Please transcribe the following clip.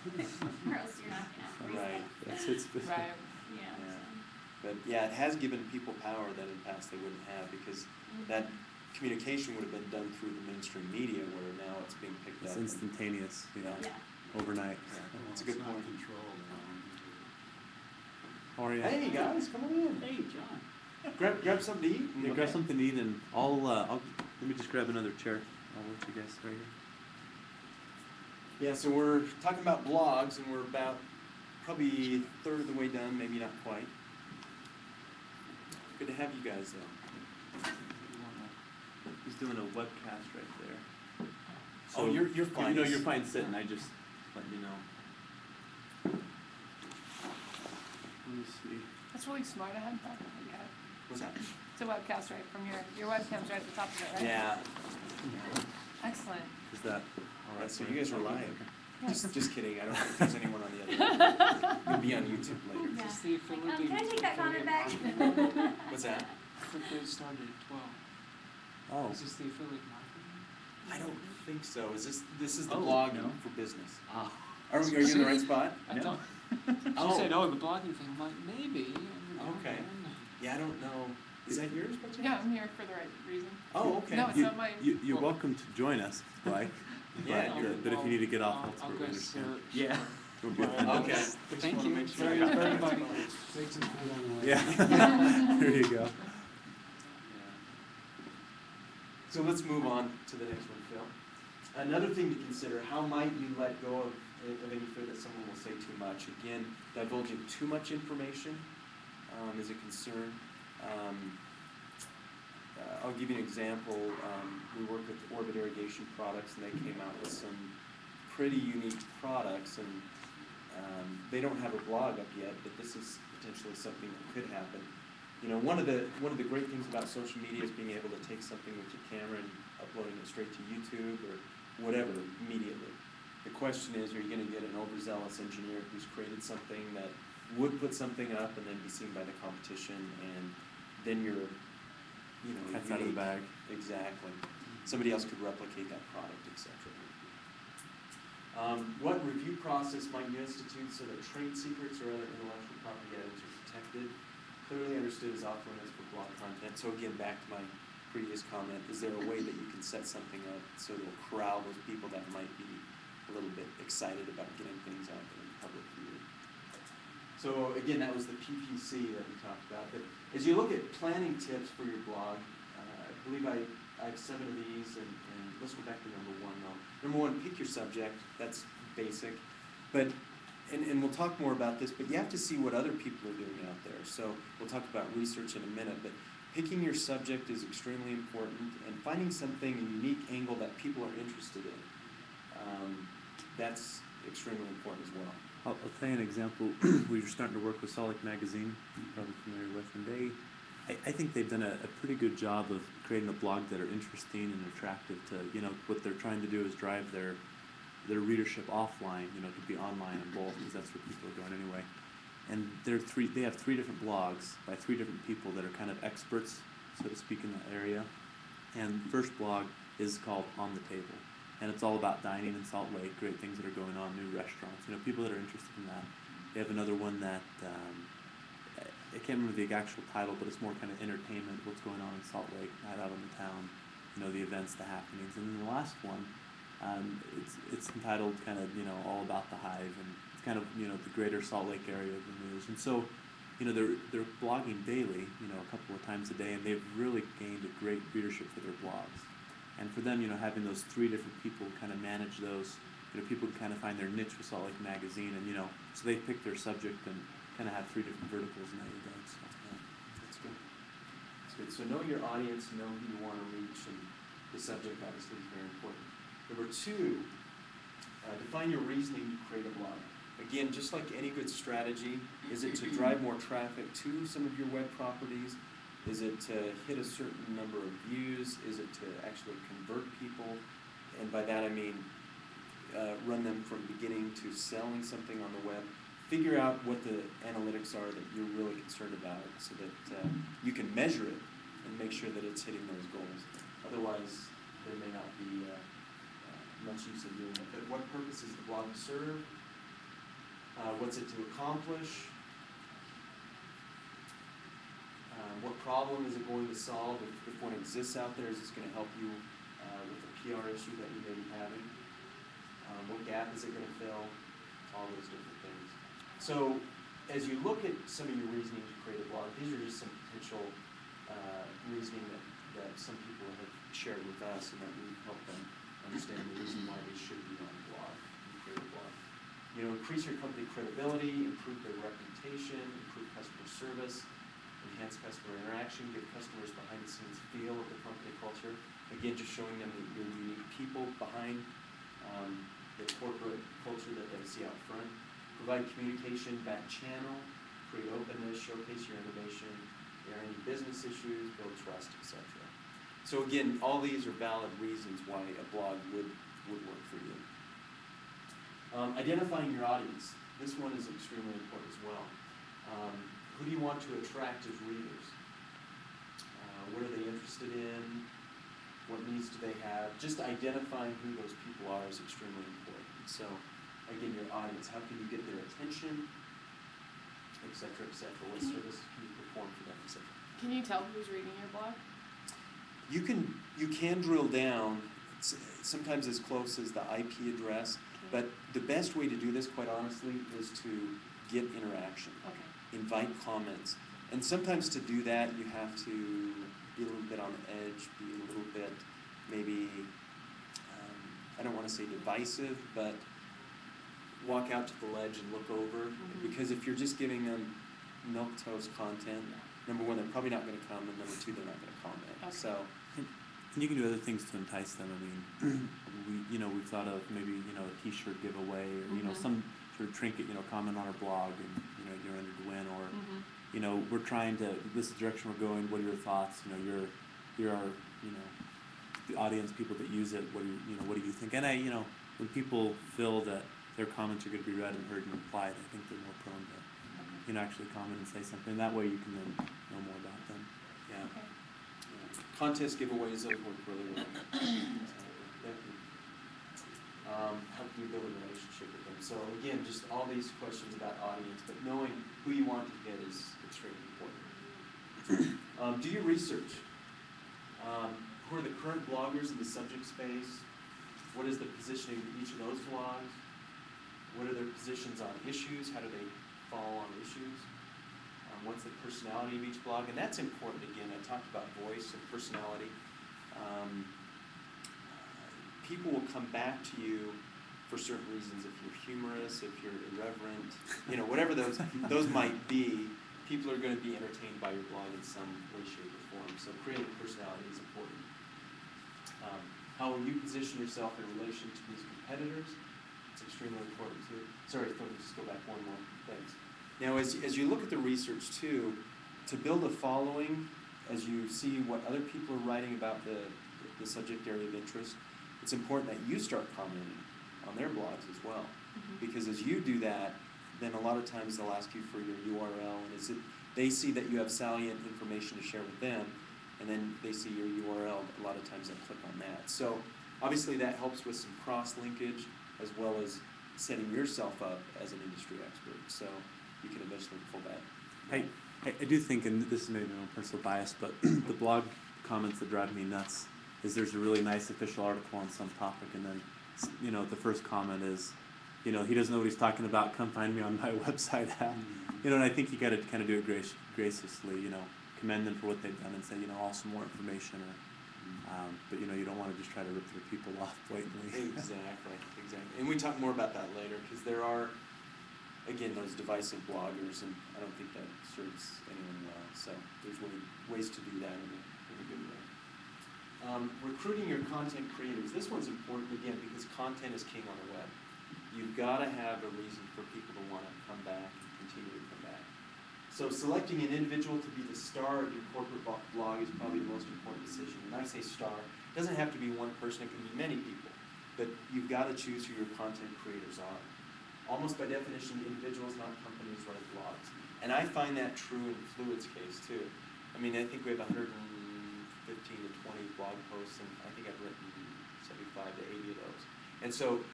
or else you're not going to have Right. It's Right. Yeah. Yeah. But yeah, it has given people power that in the past they wouldn't have, because that communication would have been done through the mainstream media, where now it's being picked It's up. instantaneous, you know, Yeah. overnight. Yeah, it's a good point. How are you? Hey guys, come on in. Hey, John. Grab something to eat. Yeah, grab something to eat, and I'll let me just grab another chair. I'll let you guys right here. Yeah, so we're talking about blogs, and we're about probably a third of the way done, maybe not quite. Good to have you guys though. He's doing a webcast right there. So you're fine. No, you're fine sitting. I just let you know. Let me see. That's really smart. I hadn't thought of that yet. What's that? It's a webcast right from your webcam's right at the top of it, right? Yeah. Excellent. Is that All right, so you guys are live. Yes. Just kidding. I don't think there's anyone on the other end. You'll be on YouTube later. Yeah. Just the affiliate. Can I take that comment back? What's that? I think they started at 12. Oh. Is this the affiliate marketing? I don't think so. This is the Oh, blog no. for business. Ah. Are you in the right spot? I No. don't. Oh. She said, "Oh, the blogging thing." I'm like, maybe. Okay. Yeah, I don't know. Is that yours? By chance? Yeah, I'm here for the right reason. Oh, okay. No, it's You, not mine. you're welcome to join us, Blake. Yeah, But if you need to get off, that's I'll where go we understand. search. Yeah. We'll be Well, Okay. Thank you. sure. Very, everybody. Yeah. There you go. So let's move on to the next one, Phil. Another thing to consider: how might you let go of any fear that someone will say too much? Again, divulging too much information is a concern. I'll give you an example. We work with Orbit Irrigation Products, and they came out with some pretty unique products, and they don't have a blog up yet, but this is potentially something that could happen. You know, one of the great things about social media is being able to take something with your camera and uploading it straight to YouTube or whatever immediately. The question is, are you going to get an overzealous engineer who's created something that would put something up and then be seen by the competition, and then you're, you know, Cat's out of the bag. Exactly. Somebody else could replicate that product, etc. What review process might you institute so that trade secrets or other intellectual property items are protected? Clearly understood as off limits for blog content. So again, back to my previous comment, is there a way that you can set something up so it'll corral those people that might be a little bit excited about getting things out there in public view? So again, that was the PPC that we talked about. But as you look at planning tips for your blog, I believe I have 7 of these, and let's go back to number 1 though. Number 1, pick your subject. That's basic. But and we'll talk more about this, but you have to see what other people are doing out there. So we'll talk about research in a minute, but picking your subject is extremely important, and finding something, a unique angle that people are interested in. That's extremely important as well. I'll tell you an example. We were starting to work with Salt Lake Magazine, you're probably familiar with, and I think they've done a pretty good job of creating a blog that are interesting and attractive to, you know, what they're trying to do is drive their readership offline, you know, to be online and both, because that's where people are going anyway. And they have 3 different blogs by 3 different people that are kind of experts, so to speak, in that area. And the first blog is called On the Table, and it's all about dining in Salt Lake, great things that are going on, new restaurants, you know, people that are interested in that. They have another one that, I can't remember the actual title, but it's more kind of entertainment, what's going on in Salt Lake, night out in the town, you know, the events, the happenings. And then the last one, it's entitled kind of, you know, all about the Hive, and it's kind of, you know, the greater Salt Lake area of the news. And so, you know, they're blogging daily, you know, a couple of times a day, and they've really gained a great readership for their blogs. And for them, you know, having those 3 different people kind of manage those, you know, people can kind of find their niche with Salt Lake Magazine, and, you know, so they pick their subject and kind of have 3 different verticals in that regard. So, yeah. That's good. That's good. So know your audience, know who you want to reach, and the subject obviously is very important. Number 2, define your reasoning to create a blog. Again, just like any good strategy, is it to drive more traffic to some of your web properties? Is it to hit a certain number of views? Is it to actually convert people? And by that I mean run them from beginning to selling something on the web. Figure out what the analytics are that you're really concerned about, so that you can measure it and make sure that it's hitting those goals. Otherwise, there may not be much use in doing it. But what purpose is the blog serve? What's it to accomplish? What problem is it going to solve? If one exists out there, is this going to help you with the PR issue that you may be having? What gap is it going to fill? All those different things. So as you look at some of your reasoning to create a blog, these are just some potential reasoning that some people have shared with us, and that we help them understand the reason why they should be on a blog and create a blog. You know, increase your company credibility, improve their reputation, improve customer service, enhance customer interaction, give customers behind-the-scenes feel of the company culture. Again, just showing them that you're unique people behind the corporate culture that they see out front. Provide communication back channel, create openness, showcase your innovation, air any business issues, build trust, etc. So again, all these are valid reasons why a blog would work for you. Identifying your audience. This one is extremely important as well. Who do you want to attract as readers? What are they interested in? What needs do they have? Just identifying who those people are is extremely important. So, again, your audience, how can you get their attention, et cetera, et cetera. What service can you perform for them, et cetera. Can you tell who's reading your blog? You can drill down, sometimes as close as the IP address, but the best way to do this, quite honestly, is to get interaction. Okay. Invite comments. And sometimes to do that, you have to be a little bit on the edge, be a little bit maybe, I don't want to say divisive, but walk out to the ledge and look over. Mm-hmm. Because if you're just giving them milquetoast content, number one, they're probably not going to come, and number two, they're not going to comment. Okay. So, And you can do other things to entice them. I mean, we've thought of maybe, a T-shirt giveaway, or, some sort of trinket, comment on our blog, and, you're entered to win, or, we're trying to, this is the direction we're going, what are your thoughts? You're our, the audience, people that use it, what do you think? And when people feel that their comments are going to be read and heard and replied, I think they're more prone to, actually comment and say something. That way you can then know more about them. Yeah. Okay. Contest giveaways, those work really well. How can you build a relationship with them? So again, just all these questions about audience, but knowing who you want to get is extremely important. Do your research. Who are the current bloggers in the subject space? What is the positioning of each of those blogs? What are their positions on issues? How do they fall on issues? What's the personality of each blog? And that's important. Again, I talked about voice and personality. People will come back to you for certain reasons. If you're humorous, if you're irreverent, whatever those might be, people are going to be entertained by your blog in some way, shape, or form. So creating personality is important. How will you position yourself in relation to these competitors? It's extremely important too. Sorry, let me just go back one more. Thanks. Now, as you look at the research too, to build a following, as you see what other people are writing about the subject area of interest, it's important that you start commenting on their blogs as well. Because as you do that, then a lot of times they'll ask you for your URL, and they see that you have salient information to share with them, and then they see your URL, a lot of times they'll click on that. So obviously that helps with some cross-linkage, as well as setting yourself up as an industry expert. So you can eventually pull that. I do think, and this is maybe my own personal bias, but the blog comments that drive me nuts is there's a really nice official article on some topic, and then, the first comment is, he doesn't know what he's talking about, come find me on my website app. And I think you got to kind of do it graciously, commend them for what they've done and say, also more information, or, but you don't want to just try to rip their people off blatantly. Exactly. And we talk more about that later, because there are, again, those divisive bloggers, and I don't think that serves anyone well. So there's ways to do that in a good way. Recruiting your content creators. This one's important, again, because content is king on the web. You've got to have a reason for people to want to come back and continue to come back. So selecting an individual to be the star of your corporate blog is probably the most important decision. When I say star, it doesn't have to be one person, it can be many people. But you've got to choose who your content creators are. Almost by definition, individuals, not companies, write blogs. And I find that true in Fluid's case too. I mean, I think we have 115 to 20 blog posts, and I think I've written 75 to 80 of those. And so